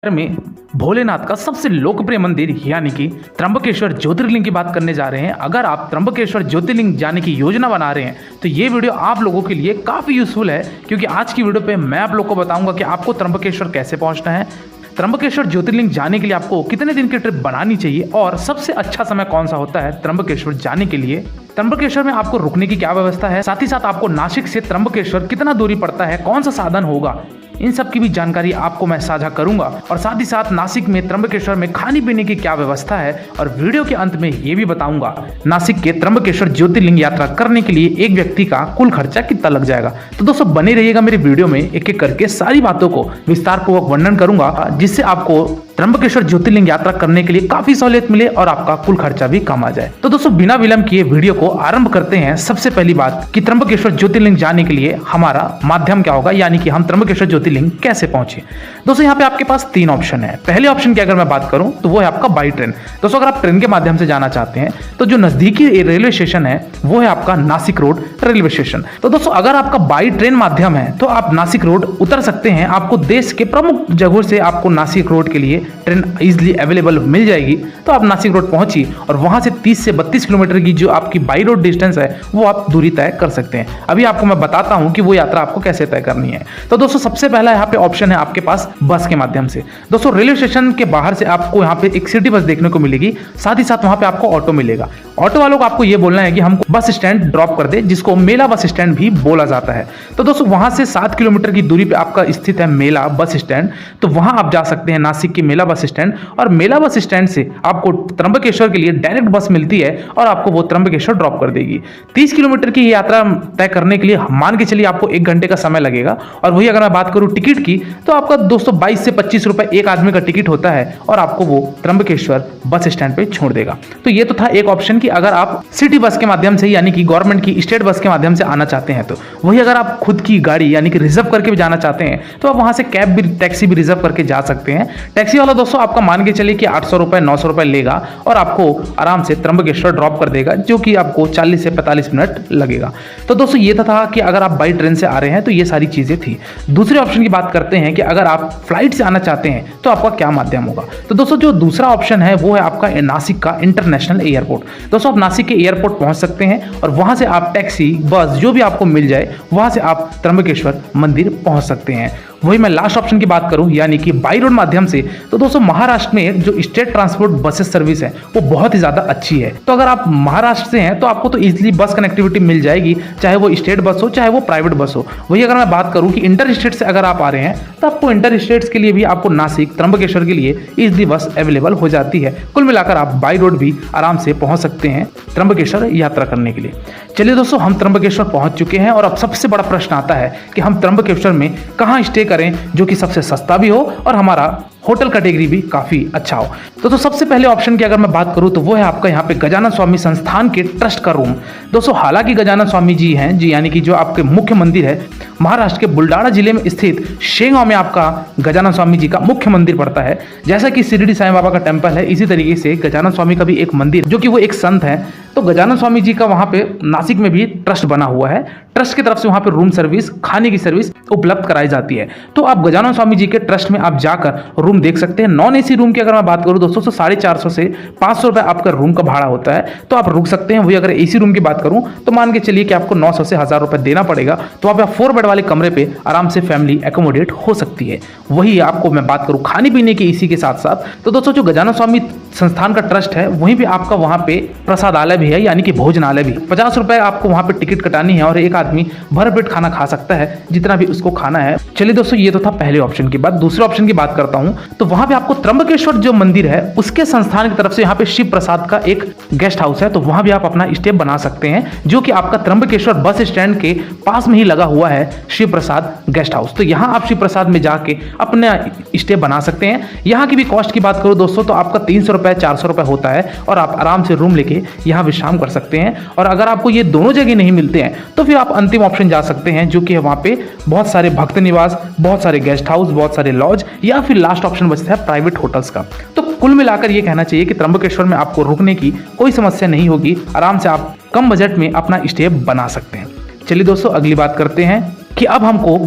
में भोलेनाथ का सबसे लोकप्रिय मंदिर यानी कि त्र्यंबकेश्वर ज्योतिर्लिंग की बात करने जा रहे हैं। अगर आप त्र्यंबकेश्वर ज्योतिर्लिंग जाने की योजना बना रहे हैं तो ये वीडियो आप लोगों के लिए काफ़ी यूजफुल है, क्योंकि आज की वीडियो पे मैं आप लोगों को बताऊंगा कि आपको त्र्यंबकेश्वर कैसे पहुंचना है, त्र्यंबकेश्वर ज्योतिर्लिंग जाने के लिए आपको कितने दिन की ट्रिप बनानी चाहिए और सबसे अच्छा समय कौन सा होता है त्र्यंबकेश्वर जाने के लिए। त्र्यंबकेश्वर में आपको रुकने की क्या व्यवस्था है, साथ ही साथ आपको नासिक से त्र्यंबकेश्वर कितना दूरी पड़ता है, कौन सा साधन होगा, इन सब की भी जानकारी आपको मैं साझा करूंगा। और साथ ही साथ नासिक में त्र्यंबकेश्वर में खाने पीने की क्या व्यवस्था है, और वीडियो के अंत में ये भी बताऊंगा नासिक के त्र्यंबकेश्वर ज्योतिर्लिंग यात्रा करने के लिए एक व्यक्ति का कुल खर्चा कितना लग जाएगा। तो दोस्तों बने रहिएगा मेरे वीडियो में, एक एक करके सारी बातों को विस्तार पूर्वक वर्णन करूंगा, जिससे आपको त्र्यंबकेश्वर ज्योतिर्लिंग यात्रा करने के लिए काफी सहूलियत मिले और आपका कुल खर्चा भी कम आ जाए। तो दोस्तों बिना विलंब किए वीडियो को आरंभ करते हैं। सबसे पहली बात कि त्र्यंबकेश्वर ज्योतिर्लिंग जाने के लिए हमारा माध्यम क्या होगा, यानी कि हम त्र्यंबकेश्वर ज्योतिर्लिंग कैसे पहुंचे। दोस्तों यहाँ पे आपके पास तीन ऑप्शन है। पहले ऑप्शन की अगर मैं बात करूं तो वो है आपका बाई ट्रेन। दोस्तों अगर आप ट्रेन के माध्यम से जाना चाहते हैं तो जो नजदीकी रेलवे स्टेशन है वो है आपका नासिक रोड रेलवे स्टेशन। तो दोस्तों अगर आपका बाई ट्रेन माध्यम है तो आप नासिक रोड उतर सकते हैं। आपको देश के प्रमुख जगहों से आपको नासिक रोड के लिए ट्रेन इजिली अवेलेबल मिल जाएगी। तो आप नासिक रोड पहुंची और वहां से 30 से 32 किलोमीटर की जो आपकी बाई रोड डिस्टेंस है वो आप दूरी तय कर सकते हैं। अभी आपको मैं बताता हूं कि वो यात्रा आपको कैसे तय करनी है। तो दोस्तों सबसे पहला यहाँ पे ऑप्शन है आपके पास बस के माध्यम से। दोस्तों रेलवे स्टेशन के बाहर से आपको यहाँ पे एक सिटी बस देखने को मिलेगी, साथ ही साथ वहां पे आपको ऑटो मिलेगा। ऑटो वालों को आपको ये बोलना है कि हमको बस स्टैंड ड्रॉप कर दे, जिसको मेला बस स्टैंड भी बोला जाता है। तो दोस्तों वहां से 7 किलोमीटर की दूरी पे आपका स्थित है मेला बस स्टैंड। तो वहां आप जा सकते हैं नासिक की मेला बस स्टैंड, और मेला बस स्टैंड से आपको त्र्यंबकेश्वर के लिए डायरेक्ट बस मिलती है और आपको वो त्र्यंबकेश्वर ड्रॉप कर देगी। 30 किलोमीटर की यात्रा तय करने के लिए मान के चलिए आपको 1 घंटे का समय लगेगा। और वही अगर मैं बात करूं टिकट की तो आपका दोस्तों 22 से 25 रुपए एक आदमी का टिकट होता है और आपको वो त्र्यंबकेश्वर बस स्टैंड पे छोड़ देगा। तो ये तो था एक ऑप्शन कि अगर आप सिटी बस के माध्यम से यानी कि गवर्नमेंट की स्टेट बस के माध्यम से आना चाहते हैं। तो वही अगर आप खुद की गाड़ी यानी कि रिजर्व करके भी जाना चाहते हैं तो आप वहां से कैब भी टैक्सी भी रिजर्व करके जा सकते हैं। टैक्सी वाला दोस्तों आपका मान के चलिए कि 800 रुपए 900 रुपए लेगा और आपको आराम से त्र्यंबकेश्वर ड्रॉप कर देगा, जो कि आपको 40 से 45 मिनट लगेगा। तो दोस्तों ये था कि अगर आप बाई ट्रेन से आ रहे हैं तो ये सारी चीजें थी। दूसरे ऑप्शन की बात करते हैं कि अगर आप फ्लाइट से आना चाहते हैं तो आपका क्या माध्यम होगा। तो दोस्तों जो दूसरा ऑप्शन है वो है आपका नासिक का इंटरनेशनल एयरपोर्ट। दोस्तों आप नासिक के एयरपोर्ट पहुंच सकते हैं और वहां से आप टैक्सी बस जो भी आपको मिल जाए वहां से आप त्र्यंबकेश्वर मंदिर पहुंच सकते हैं। वही मैं लास्ट ऑप्शन की बात करूं यानी कि बाई रोड माध्यम से, तो दोस्तों महाराष्ट्र में जो स्टेट ट्रांसपोर्ट बसेस सर्विस है वो बहुत ही ज्यादा अच्छी है। तो अगर आप महाराष्ट्र से हैं तो आपको तो इजीली बस कनेक्टिविटी मिल जाएगी, चाहे वो स्टेट बस हो चाहे वो प्राइवेट बस हो। वही अगर मैं बात करूं कि इंटर स्टेट से अगर आप आ रहे हैं तो आपको इंटर स्टेट्स के लिए भी आपको नासिक त्र्यंबकेश्वर के लिए इजीली बस अवेलेबल हो जाती है। कुल मिलाकर आप बाई रोड भी आराम से पहुंच सकते हैं त्र्यंबकेश्वर यात्रा करने के लिए। चलिए दोस्तों हम त्र्यंबकेश्वर पहुंच चुके हैं और अब सबसे बड़ा प्रश्न आता है कि हम त्र्यंबकेश्वर में कहां स्टे करें जो कि सबसे सस्ता भी हो और हमारा होटल कैटेगरी भी काफी अच्छा हो। तो सबसे पहले ऑप्शन की अगर मैं बात करूं तो वो है आपका यहाँ पे गजानन स्वामी संस्थान के ट्रस्ट का रूम। दोस्तों हालांकि गजानन स्वामी जी हैं जी, यानी कि जो आपके मुख्य मंदिर है महाराष्ट्र के बुल्डाना जिले में स्थित शेगांव में आपका गजानन स्वामी जी का मुख्य मंदिर पड़ता है। जैसा कि शिरडी साईं बाबा का टेम्पल है, इसी तरीके से गजानन स्वामी का भी एक मंदिर जो कि वो एक संत है। तो गजानन स्वामी जी का वहाँ पे नासिक में भी ट्रस्ट बना हुआ है। ट्रस्ट की तरफ से वहाँ पे रूम सर्विस, खाने की सर्विस उपलब्ध कराई जाती है। तो आप गजानन स्वामी जी के ट्रस्ट में आप जाकर रूम देख सकते हैं। नॉन एसी रूम की अगर मैं बात करूँ दोस्तों तो 450 से 500 रुपए आपका रूम का भाड़ा होता है, तो आप रुक सकते हैं। वही अगर एसी रूम की बात करूँ तो मान के चलिए कि आपको 900 से 1000 रुपए देना पड़ेगा। तो आप 4 बेड वाले कमरे पे आराम से फैमिली एकोमोडेट हो सकती है। वही आपको मैं बात करूँ खाने पीने की इसी के साथ साथ, तो दोस्तों जो गजानन स्वामी संस्थान का ट्रस्ट है वहीं पे आपका वहाँ पे प्रसादालय भी है, यानी कि भोजनालय भी। 50 रुपए आपको वहाँ पे टिकट कटानी है और एक आदमी भर पेट खाना खा सकता है जितना भी उसको खाना है। चलिए दोस्तों ये तो था पहले ऑप्शन की बात। दूसरे ऑप्शन की बात करता हूँ तो वहाँ पे आपको त्र्यंबकेश्वर जो मंदिर है उसके संस्थान की तरफ से यहाँ पे शिव प्रसाद का एक गेस्ट हाउस है। तो वहाँ भी आप अपना स्टे बना सकते हैं, जो कि आपका त्र्यंबकेश्वर बस स्टैंड के पास में ही लगा हुआ है शिव प्रसाद गेस्ट हाउस। तो यहाँ आप शिव प्रसाद में जाके अपना स्टे बना सकते हैं। यहाँ की भी कॉस्ट की बात करूँ दोस्तों तो आपका 300 रुपए 400 रुपए होता है और आप आराम से रूम लेके यहाँ विश्राम कर सकते हैं। और अगर आपको ये दोनों जगह नहीं मिलते हैं तो फिर आप अंतिम ऑप्शन जा सकते हैं, जो कि है वहाँ पे बहुत सारे भक्त निवास, बहुत सारे गेस्ट हाउस, बहुत सारे लॉज, या फिर लास्ट ऑप्शन बचता है प्राइवेट होटल्स का। तो कुल मिलाकर ये कहना चाहिए कि त्र्यंबकेश्वर में आपको रुकने की कोई समस्या नहीं होगी, आराम से आप कम बजट में अपना स्टे बना सकते हैं। चलिए दोस्तों अगली बात करते हैं कि अब हमको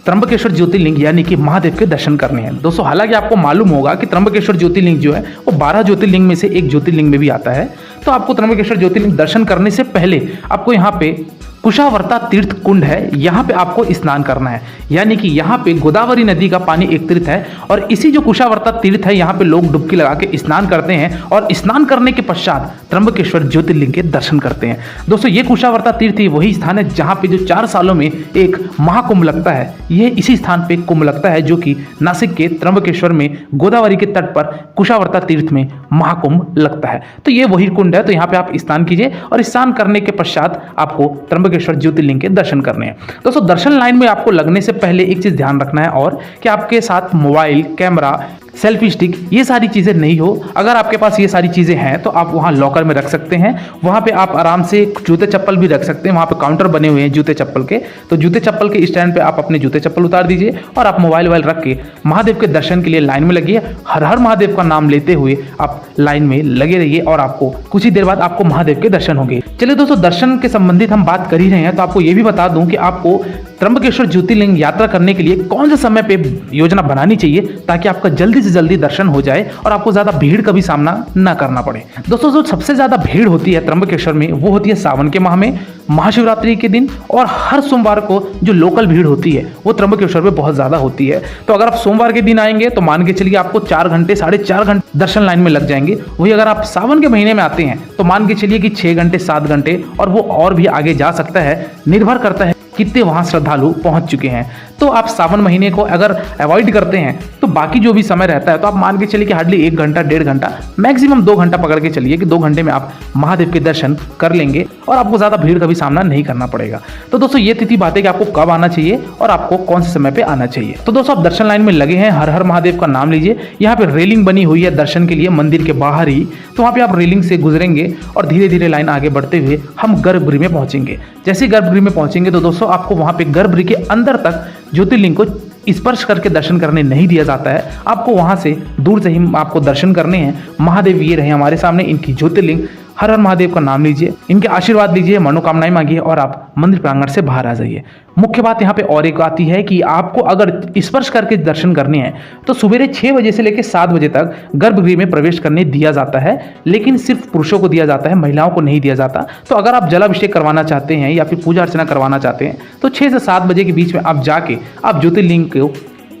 त्र्यंबकेश्वर ज्योतिर्लिंग यानी कि महादेव के दर्शन करने हैं। दोस्तों हालांकि आपको मालूम होगा कि त्र्यंबकेश्वर ज्योतिर्लिंग जो है वो 12 ज्योतिर्लिंग में से एक ज्योतिर्लिंग में भी आता है। तो आपको त्र्यंबकेश्वर ज्योतिर्लिंग दर्शन करने से पहले आपको यहाँ पे कुशावर्ता तीर्थ कुंड है, यहाँ पे आपको स्नान करना है। यानी कि यहाँ पे गोदावरी नदी का पानी एक तीर्थ है और इसी जो कुशावर्ता तीर्थ है यहाँ पे लोग डुबकी लगा के स्नान करते हैं और स्नान करने के पश्चात त्र्यंबकेश्वर ज्योतिर्लिंग के दर्शन करते हैं। दोस्तों ये कुशावर्ता तीर्थ ही वही स्थान है जहाँ पे जो 4 सालों में एक महाकुंभ लगता है। यह इसी स्थान पे कुंभ लगता है जो कि नासिक के त्र्यंबकेश्वर में गोदावरी के तट पर कुशावर्ता तीर्थ में महाकुंभ लगता है। तो ये वही कुंड है। तो यहाँ पे आप स्नान कीजिए और स्नान करने के पश्चात आपको त्र्यंबकेश्वर ज्योतिर्लिंग के दर्शन करने हैं। दोस्तों दर्शन लाइन में आपको लगने से पहले एक चीज ध्यान रखना है और कि आपके साथ मोबाइल, कैमरा, सेल्फी स्टिक ये सारी चीज़ें नहीं हो। अगर आपके पास ये सारी चीज़ें हैं तो आप वहाँ लॉकर में रख सकते हैं। वहाँ पे आप आराम से जूते चप्पल भी रख सकते हैं। वहाँ पे काउंटर बने हुए हैं जूते चप्पल के, तो जूते चप्पल के स्टैंड पे आप अपने जूते चप्पल उतार दीजिए और आप मोबाइल वोबाइल रख के महादेव के दर्शन के लिए लाइन में लगिए। हर हर महादेव का नाम लेते हुए आप लाइन में लगे रहिए और आपको कुछ ही देर बाद आपको महादेव के दर्शन होंगे। चलिए दोस्तों दर्शन के संबंधित हम बात कर ही रहे हैं तो आपको ये भी बता दूं कि आपको त्र्यंबकेश्वर ज्योतिर्लिंग यात्रा करने के लिए कौन से समय पे योजना बनानी चाहिए ताकि आपका जल्दी से जल्दी दर्शन हो जाए और आपको ज़्यादा भीड़ का भी सामना ना करना पड़े। दोस्तों जो सबसे ज़्यादा भीड़ होती है त्र्यंबकेश्वर में वो होती है सावन के माह में, महाशिवरात्रि के दिन और हर सोमवार को जो लोकल भीड़ होती है वो त्र्यंबकेश्वर में बहुत ज़्यादा होती है। तो अगर आप सोमवार के दिन आएंगे तो मान के चलिए आपको 4 घंटे 4.5 घंटे दर्शन लाइन में लग जाएंगे। वही अगर आप सावन के महीने में आते हैं तो मान के चलिए कि 6 घंटे 7 घंटे और वो और भी आगे जा सकता है, निर्भर करता है कितने वहाँ श्रद्धालु पहुँच चुके हैं। तो आप सावन महीने को अगर अवॉइड करते हैं तो बाकी जो भी समय रहता है तो आप मान के चलिए कि हार्डली 1 घंटा 1.5 घंटा मैक्सिमम 2 घंटा पकड़ के चलिए कि 2 घंटे में आप महादेव के दर्शन कर लेंगे और आपको ज़्यादा भीड़ का भी सामना नहीं करना पड़ेगा। तो दोस्तों ये तिथि बात है कि आपको कब आना चाहिए और आपको कौन से समय पे आना चाहिए। तो दोस्तों आप दर्शन लाइन में लगे हैं, हर हर महादेव का नाम लीजिए। यहाँ पे रेलिंग बनी हुई है दर्शन के लिए मंदिर के बाहर ही, तो वहाँ पे आप रेलिंग से गुजरेंगे और धीरे धीरे लाइन आगे बढ़ते हुए हम गर्भगृह में पहुंचेंगे। जैसे गर्भगृह में पहुंचेंगे तो दोस्तों आपको वहाँ पे गर्भगृह के अंदर तक ज्योतिर्लिंग को स्पर्श करके दर्शन करने नहीं दिया जाता है। आपको वहां से दूर से ही आपको दर्शन करने हैं। महादेव ये रहे हमारे सामने, इनकी ज्योतिर्लिंग, हर हर महादेव का नाम लीजिए, इनके आशीर्वाद लीजिए, मनोकामनाएं मांगिए और आप मंदिर प्रांगण से बाहर आ जाइए। मुख्य बात यहाँ पे और एक आती है कि आपको अगर स्पर्श करके दर्शन करने हैं तो सुबह 6 बजे से लेकर 7 बजे तक गर्भगृह में प्रवेश करने दिया जाता है, लेकिन सिर्फ पुरुषों को दिया जाता है, महिलाओं को नहीं दिया जाता। तो अगर आप जलाभिषेक करवाना चाहते हैं या फिर पूजा अर्चना करवाना चाहते हैं तो 6 से 7 बजे के बीच में आप जाके आप ज्योतिर्लिंग को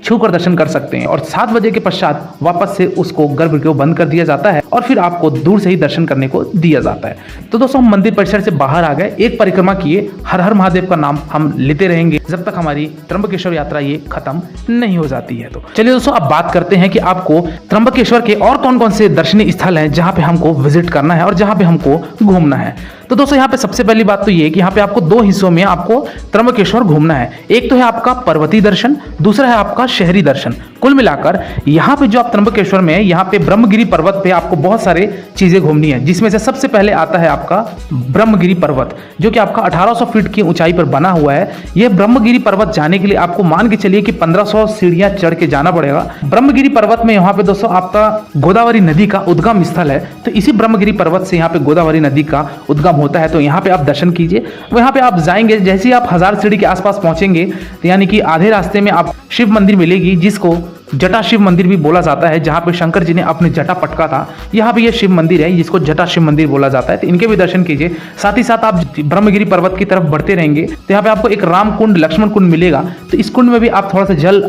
छूकर दर्शन कर सकते हैं और 7 बजे के पश्चात वापस से उसको गर्भगृह को बंद कर दिया जाता है और फिर आपको दूर से ही दर्शन करने को दिया जाता है। तो दोस्तों हम मंदिर परिसर से बाहर आ गए, एक परिक्रमा किए, हर हर महादेव का नाम हम लेते रहेंगे जब तक हमारी त्र्यंबकेश्वर यात्रा ये खत्म नहीं हो जाती है। तो चलिए दोस्तों अब बात करते हैं कि आपको त्र्यंबकेश्वर के और कौन कौन से दर्शनीय स्थल हैं जहाँ पे हमको विजिट करना है और जहाँ पे हमको घूमना है। तो दोस्तों यहाँ पे सबसे पहली बात तो ये है कि यहाँ पे आपको 2 हिस्सों में आपको त्र्यंबकेश्वर घूमना है। एक तो है आपका पर्वतीय दर्शन, दूसरा है आपका शहरी दर्शन। कुल मिलाकर यहाँ पे जो आप त्र्यंबकेश्वर में है, यहाँ पे ब्रह्मगिरी पर्वत पे आपको बहुत सारे चीजें घूमनी है, जिसमें से सबसे पहले आता है आपका ब्रह्मगिरी पर्वत जो कि आपका 1800 फीट की ऊंचाई पर बना हुआ है। यह ब्रह्मगिरी पर्वत जाने के लिए आपको मान के चलिए कि 1500 सीढ़ियां चढ़ के जाना पड़ेगा। ब्रह्मगिरी पर्वत में यहाँ पे दोस्तों आपका गोदावरी नदी का उद्गम स्थल है, तो इसी ब्रह्मगिरी पर्वत से यहाँ पे गोदावरी नदी का उद्गम होता है। तो यहाँ पे आप दर्शन कीजिए। वहाँ पे आप जाएंगे, जैसे ही आप 1000 सीढ़ी के आसपास पहुंचेंगे तो यानी कि आधे रास्ते में आप शिव मंदिर मिलेगी, जिसको जटा शिव मंदिर भी बोला जाता है, जहाँ पे शंकर जी ने अपने जटा पटका था। यहाँ पे ये शिव मंदिर है जिसको जटा शिव मंदिर बोला जाता है, तो इनके भी दर्शन कीजिए। साथ ही साथ आप ब्रह्मगिरी पर्वत की तरफ बढ़ते रहेंगे तो यहाँ पे आपको एक राम कुंड, लक्ष्मण कुंड मिलेगा, तो इस कुंड में भी आप थोड़ा सा जल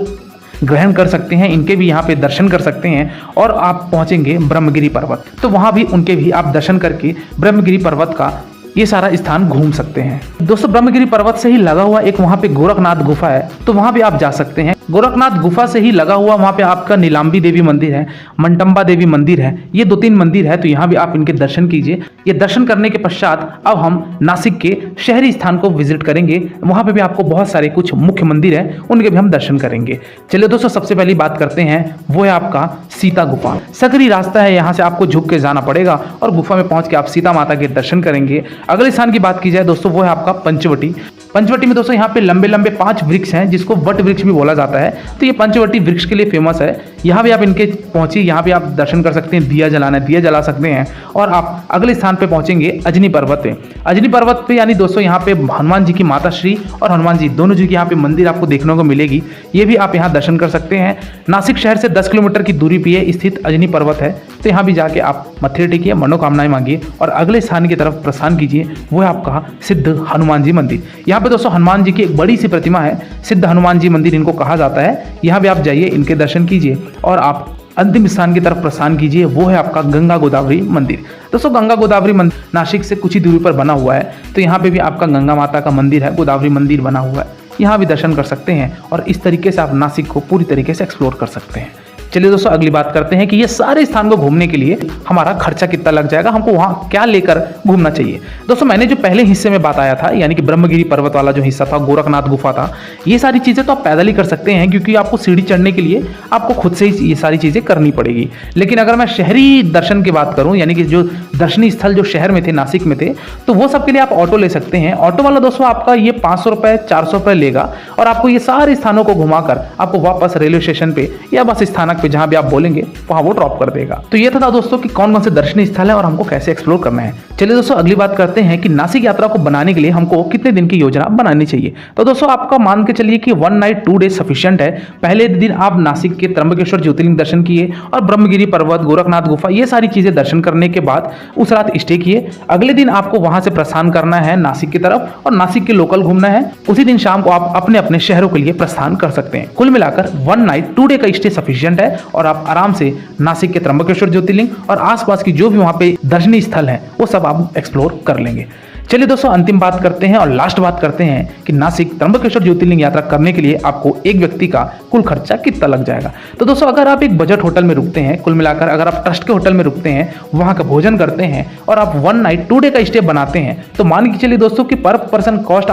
ग्रहण कर सकते हैं, इनके भी यहाँ पे दर्शन कर सकते हैं और आप पहुंचेंगे ब्रह्मगिरी पर्वत, तो वहाँ भी उनके भी आप दर्शन करके ब्रह्मगिरी पर्वत का ये सारा स्थान घूम सकते हैं। दोस्तों ब्रह्मगिरी पर्वत से ही लगा हुआ एक वहाँ पे गोरखनाथ गुफा है, तो वहाँ भी आप जा सकते हैं। गोरखनाथ गुफा से ही लगा हुआ वहाँ पे आपका नीलांबी देवी मंदिर है, मंटम्बा देवी मंदिर है, ये 2-3 मंदिर है, तो यहाँ भी आप इनके दर्शन कीजिए। ये दर्शन करने के पश्चात अब हम नासिक के शहरी स्थान को विजिट करेंगे। वहाँ पे भी आपको बहुत सारे कुछ मुख्य मंदिर है, उनके भी हम दर्शन करेंगे। चलिए दोस्तों सबसे पहली बात करते हैं, वो है आपका सीता गुफा। सकरी रास्ता है, यहाँ से आपको झुक के जाना पड़ेगा और गुफा में पहुँच के आप सीता माता के दर्शन करेंगे। अगले स्थान की बात की जाए दोस्तों, वो है आपका पंचवटी। पंचवटी में दोस्तों यहाँ पे लंबे लंबे 5 वृक्ष हैं, जिसको वट वृक्ष भी बोला जाता है, तो ये पंचवटी वृक्ष के लिए फेमस है। यहाँ भी आप इनके पहुँचिए, यहाँ भी आप दर्शन कर सकते हैं, दिया जलाना है दिया जला सकते हैं। और आप अगले स्थान पे पहुँचेंगे अजनी पर्वत पे। अजनी पर्वत पे यानी दोस्तों यहाँ पे हनुमान जी की माता श्री और हनुमान जी दोनों जी की यहाँ पे मंदिर आपको देखने को मिलेगी, ये भी आप यहाँ दर्शन कर सकते हैं। नासिक शहर से 10 किलोमीटर की दूरी पे स्थित अजनी पर्वत है, तो यहाँ भी जाके आप मत्थे टेकिए, मनोकामनाएं मांगिए और अगले स्थान की तरफ प्रस्थान कीजिए, वो है आपका सिद्ध हनुमान जी मंदिर। यहाँ पे दोस्तों हनुमान जी की एक बड़ी सी प्रतिमा है, सिद्ध हनुमान जी मंदिर इनको कहा जाता है। यहाँ भी आप जाइए, इनके दर्शन कीजिए और आप अंतिम स्थान की तरफ प्रस्थान कीजिए, वो है आपका गंगा गोदावरी मंदिर। दोस्तों गंगा गोदावरी मंदिर नासिक से कुछ ही दूरी पर बना हुआ है, तो यहाँ पे भी आपका गंगा माता का मंदिर है, गोदावरी मंदिर बना हुआ है, यहाँ भी दर्शन कर सकते हैं और इस तरीके से आप नासिक को पूरी तरीके से एक्सप्लोर कर सकते हैं। चलिए दोस्तों अगली बात करते हैं कि ये सारे स्थान को घूमने के लिए हमारा खर्चा कितना लग जाएगा, हमको वहाँ क्या लेकर घूमना चाहिए। दोस्तों मैंने जो पहले हिस्से में बताया था, यानी कि ब्रह्मगिरी पर्वत वाला जो हिस्सा था, गोरखनाथ गुफा था, ये सारी चीज़ें तो आप पैदल ही कर सकते हैं, क्योंकि आपको सीढ़ी चढ़ने के लिए आपको खुद से ही ये सारी चीज़ें करनी पड़ेगी। लेकिन अगर मैं शहरी दर्शन की बात करूँ, यानी कि जो दर्शनीय स्थल जो शहर में थे, नासिक में थे, तो वो सब के लिए आप ऑटो ले सकते हैं। ऑटो वाला दोस्तों आपका ये 500 रुपये 400 रुपये लेगा और आपको ये सारे स्थानों को घुमाकर आपको वापस रेलवे स्टेशन पे या बस स्थानक पे जहाँ भी आप बोलेंगे वहां वो ड्रॉप कर देगा। तो ये था दोस्तों कि कौन कौन से दर्शनीय स्थल है और हमको कैसे एक्सप्लोर करना है। चलिए दोस्तों अगली बात करते हैं कि नासिक यात्रा को बनाने के लिए हमको कितने दिन की योजना बनानी चाहिए। तो दोस्तों आपका मान के चलिए कि 1 नाइट 2 डेज सफिशिएंट है। पहले दिन आप नासिक के त्र्यंबकेश्वर ज्योतिर्लिंग दर्शन किए और ब्रह्मगिरी पर्वत, गोरखनाथ गुफा, ये सारी चीजें दर्शन करने के बाद उस रात स्टे किए। अगले दिन आपको वहां से प्रस्थान करना है नासिक की तरफ और नासिक के लोकल घूमना है। उसी दिन शाम को आप अपने अपने शहरों के लिए प्रस्थान कर सकते हैं। कुल मिलाकर 1 नाइट 2 डे का स्टे सफिशिएंट है और आप आराम से नासिक के त्र्यंबकेश्वर ज्योतिर्लिंग और आसपास की जो भी वहां पे दर्शनीय स्थल हैं वो सब आप एक्सप्लोर कर लेंगे। चलिए दोस्तों अंतिम बात करते हैं और लास्ट बात करते हैं कि नासिक त्र्यंबकेश्वर ज्योतिर्लिंग यात्रा करने के लिए आपको एक व्यक्ति का कुल खर्चा कितना लग जाएगा। तो दोस्तों अगर आप एक बजट होटल में रुकते हैं, कुल मिलाकर अगर आप ट्रस्ट के होटल में रुकते हैं, वहां का भोजन करते हैं और आप 1 नाइट 2 डे का स्टे बनाते हैं, तो मान के चलिए दोस्तों कि पर पर्सन कॉस्ट